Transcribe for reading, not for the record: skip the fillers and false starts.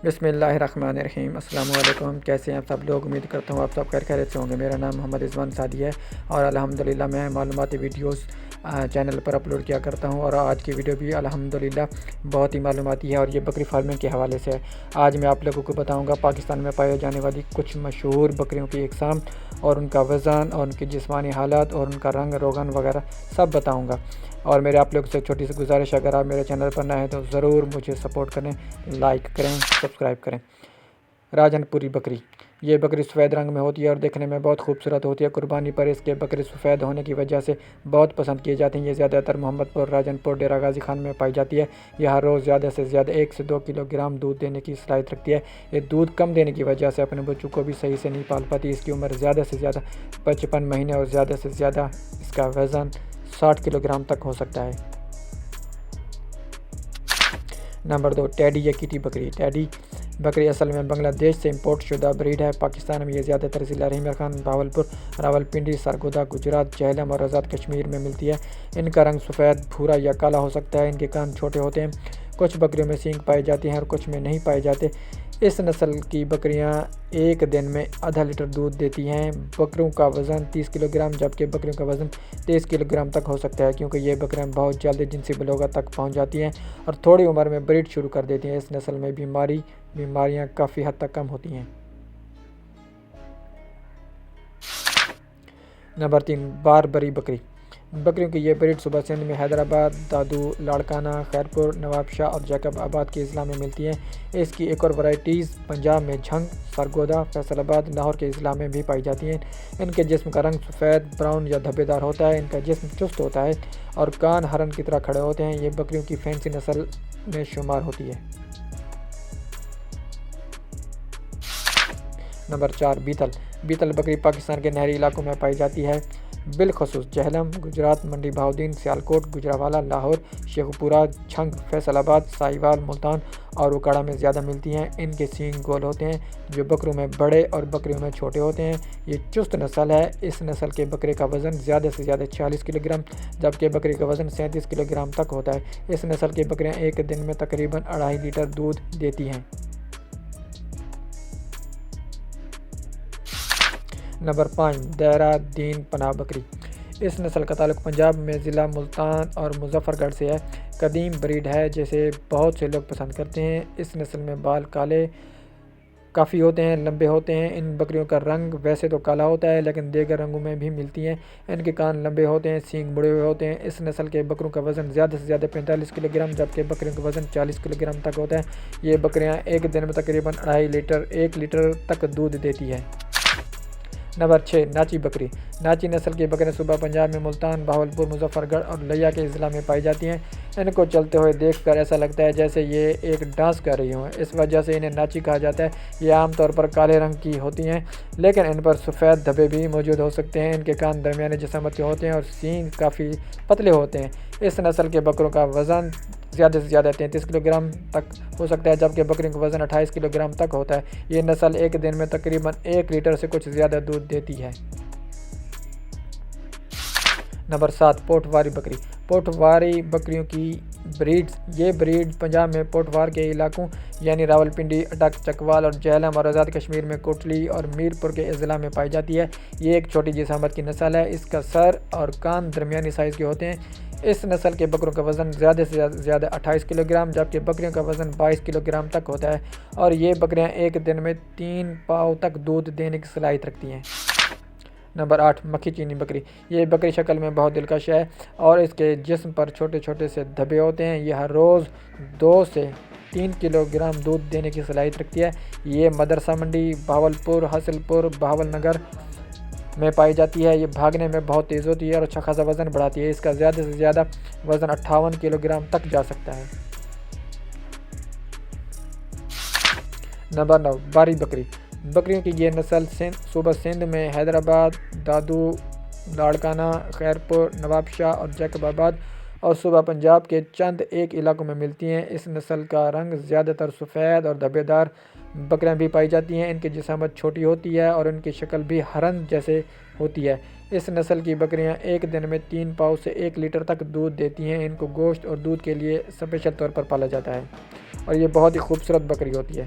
بسم اللہ الرحمن الرحیم۔ السلام علیکم، کیسے ہیں آپ سب لوگ؟ امید کرتا ہوں آپ سب خیریت سے ہوں گے۔ میرا نام محمد رضوان سعدی ہے اور الحمدللہ میں معلوماتی ویڈیوز چینل پر اپلوڈ کیا کرتا ہوں، اور آج کی ویڈیو بھی الحمدللہ بہت ہی معلوماتی ہے اور یہ بکری فارمنگ کے حوالے سے ہے۔ آج میں آپ لوگوں کو بتاؤں گا پاکستان میں پائے جانے والی کچھ مشہور بکریوں کی اقسام اور ان کا وزن اور ان کی جسمانی حالت اور ان کا رنگ روغن وغیرہ سب بتاؤں گا۔ اور میرے آپ لوگوں سے چھوٹی سی گزارش ہے، اگر آپ میرے چینل پر نہ ہیں تو ضرور مجھے سپورٹ کریں، لائک کریں، سبسکرائب کریں۔ راجن پوری بکری، یہ بکری سفید رنگ میں ہوتی ہے اور دیکھنے میں بہت خوبصورت ہوتی ہے۔ قربانی پر اس کے بکرے سفید ہونے کی وجہ سے بہت پسند کیے جاتے ہیں۔ یہ زیادہ تر محمد پور، راجن پور، ڈیرہ غازی خان میں پائی جاتی ہے۔ یہ ہر روز زیادہ سے زیادہ 1 سے 2 کلو گرام دودھ دینے کی صلاحیت رکھتی ہے۔ یہ دودھ کم دینے کی وجہ سے اپنے بچوں کو بھی صحیح سے نہیں پال پاتی۔ اس کی عمر زیادہ سے زیادہ 55 مہینے اور زیادہ سے زیادہ اس کا وزن 60 کلو گرام تک ہو سکتا ہے۔ نمبر 2، ٹیڈی یا کیٹی بکری۔ ٹیڈی بکری اصل میں بنگلہ دیش سے امپورٹ شدہ بریڈ ہے۔ پاکستان میں یہ زیادہ تر ضلع رحیم خان، بہاولپور، راولپنڈی، سرگودا، گجرات، جہلم اور آزاد کشمیر میں ملتی ہے۔ ان کا رنگ سفید، بھورا یا کالا ہو سکتا ہے۔ ان کے کان چھوٹے ہوتے ہیں۔ کچھ بکریوں میں سینگ پائے جاتے ہیں اور کچھ میں نہیں پائے جاتے۔ اس نسل کی بکریاں ایک دن میں آدھا لیٹر دودھ دیتی ہیں۔ بکروں کا وزن 30 کلو گرام جبکہ بکریوں کا وزن 23 کلو گرام تک ہو سکتا ہے، کیونکہ یہ بکریاں بہت جلد جنسی بلوغت تک پہنچ جاتی ہیں اور تھوڑی عمر میں بریڈ شروع کر دیتی ہیں۔ اس نسل میں بیماریاں کافی حد تک کم ہوتی ہیں۔ نمبر 3، باربری بکری۔ بکریوں کی یہ بریڈ صوبہ سندھ میں حیدرآباد، دادو، لاڑکانہ، خیرپور، نواب شاہ اور جیکب آباد کے اضلاع میں ملتی ہیں۔ اس کی ایک اور ورائٹیز پنجاب میں جھنگ، سرگودا، فیصل آباد، لاہور کے اضلاع میں بھی پائی جاتی ہیں۔ ان کے جسم کا رنگ سفید، براؤن یا دھبے دار ہوتا ہے۔ ان کا جسم چست ہوتا ہے اور کان ہرن کی طرح کھڑے ہوتے ہیں۔ یہ بکریوں کی فینسی نسل میں شمار ہوتی ہے۔ نمبر 4، بیتل۔ بیتل بکری پاکستان کے نہری علاقوں میں پائی جاتی ہے، بالخصوص جہلم، گجرات، منڈی بہاؤدین، سیالکوٹ، گجرانوالہ، لاہور، شیخو پورہ، جھنگ، فیصل آباد، ساہیوال، ملتان اور اوکاڑہ میں زیادہ ملتی ہیں۔ ان کے سینگ گول ہوتے ہیں جو بکروں میں بڑے اور بکریوں میں چھوٹے ہوتے ہیں۔ یہ چست نسل ہے۔ اس نسل کے بکرے کا وزن زیادہ سے زیادہ 46 کلو گرام جبکہ بکری کا وزن 37 کلو گرام تک ہوتا ہے۔ اس نسل کی بکریاں ایک دن میں تقریباً 2.5 لیٹر دودھ دیتی ہیں۔ نمبر 5، دیرہ دین پناہ بکری۔ اس نسل کا تعلق پنجاب میں ضلع ملتان اور مظفر گڑھ سے ہے۔ قدیم بریڈ ہے جسے بہت سے لوگ پسند کرتے ہیں۔ اس نسل میں بال کالے کافی ہوتے ہیں، لمبے ہوتے ہیں۔ ان بکریوں کا رنگ ویسے تو کالا ہوتا ہے لیکن دیگر رنگوں میں بھی ملتی ہیں۔ ان کے کان لمبے ہوتے ہیں، سینگ بڑے ہوئے ہوتے ہیں۔ اس نسل کے بکروں کا وزن زیادہ سے زیادہ 45 کلو گرام جبکہ بکریوں کا وزن 40 کلو گرام تک ہوتا ہے۔ یہ بکریاں ایک دن میں تقریباً 2.5 لیٹر 1 لیٹر تک دودھ دیتی ہے۔ نمبر 6، ناچی بکری۔ ناچی نسل کی بکریاں صوبہ پنجاب میں ملتان، بہاولپور، مظفر گڑھ اور لیا کے اضلاع میں پائی جاتی ہیں۔ ان کو چلتے ہوئے دیکھ کر ایسا لگتا ہے جیسے یہ ایک ڈانس کر رہی ہوں، اس وجہ سے انہیں ناچی کہا جاتا ہے۔ یہ عام طور پر کالے رنگ کی ہوتی ہیں لیکن ان پر سفید دھبے بھی موجود ہو سکتے ہیں۔ ان کے کان درمیانے جسامت کے ہوتے ہیں اور سینگ کافی پتلے ہوتے ہیں۔ اس نسل کے بکروں کا وزن زیادہ سے زیادہ 33 کلو گرام تک ہو سکتا ہے جبکہ بکریوں کا وزن 28 کلو گرام تک ہوتا ہے۔ یہ نسل ایک دن میں تقریباً 1 لیٹر سے کچھ زیادہ دودھ دیتی ہے۔ نمبر 7، پوٹواری بکری۔ پوٹواری بکریوں کی بریڈز۔ یہ بریڈ پنجاب میں پوٹوار کے علاقوں یعنی راولپنڈی، اٹک، چکوال اور جہلم اور آزاد کشمیر میں کوٹلی اور میرپور کے اضلاع میں پائی جاتی ہے۔ یہ ایک چھوٹی جسامت کی نسل ہے۔ اس کا سر اور کان درمیانی سائز کے ہوتے ہیں۔ اس نسل کے بکروں کا وزن زیادہ سے زیادہ 28 کلو گرام جبکہ بکریوں کا وزن 22 کلو گرام تک ہوتا ہے اور یہ بکریاں ایک دن میں 3 پاؤ تک دودھ دینے کی صلاحیت رکھتی ہیں۔ نمبر 8، مکھی چینی بکری۔ یہ بکری شکل میں بہت دلکش ہے اور اس کے جسم پر چھوٹے چھوٹے سے دھبے ہوتے ہیں۔ یہ ہر روز 2 سے 3 کلو گرام دودھ دینے کی صلاحیت رکھتی ہے۔ یہ مدرسہ منڈی، بہاولپور، حاصل پور، بہاول نگر میں پائی جاتی ہے۔ یہ بھاگنے میں بہت تیز ہوتی ہے اور اچھا خاصا وزن بڑھاتی ہے۔ اس کا زیادہ سے زیادہ وزن 58 کلو گرام تک جا سکتا ہے۔ نمبر 9، باری بکری۔ بکریوں کی یہ نسل صوبہ سندھ میں حیدرآباد، دادو، لاڑکانہ، خیرپور، نواب شاہ اور جیکب آباد اور صوبہ پنجاب کے چند ایک علاقوں میں ملتی ہیں۔ اس نسل کا رنگ زیادہ تر سفید اور دھبے دار بکریاں بھی پائی جاتی ہیں۔ ان کی جسامت چھوٹی ہوتی ہے اور ان کی شکل بھی ہرن جیسے ہوتی ہے۔ اس نسل کی بکریاں ایک دن میں 3 پاؤ سے 1 لیٹر تک دودھ دیتی ہیں۔ ان کو گوشت اور دودھ کے لیے اسپیشل طور پر پالا جاتا ہے اور یہ بہت ہی خوبصورت بکری ہوتی ہے۔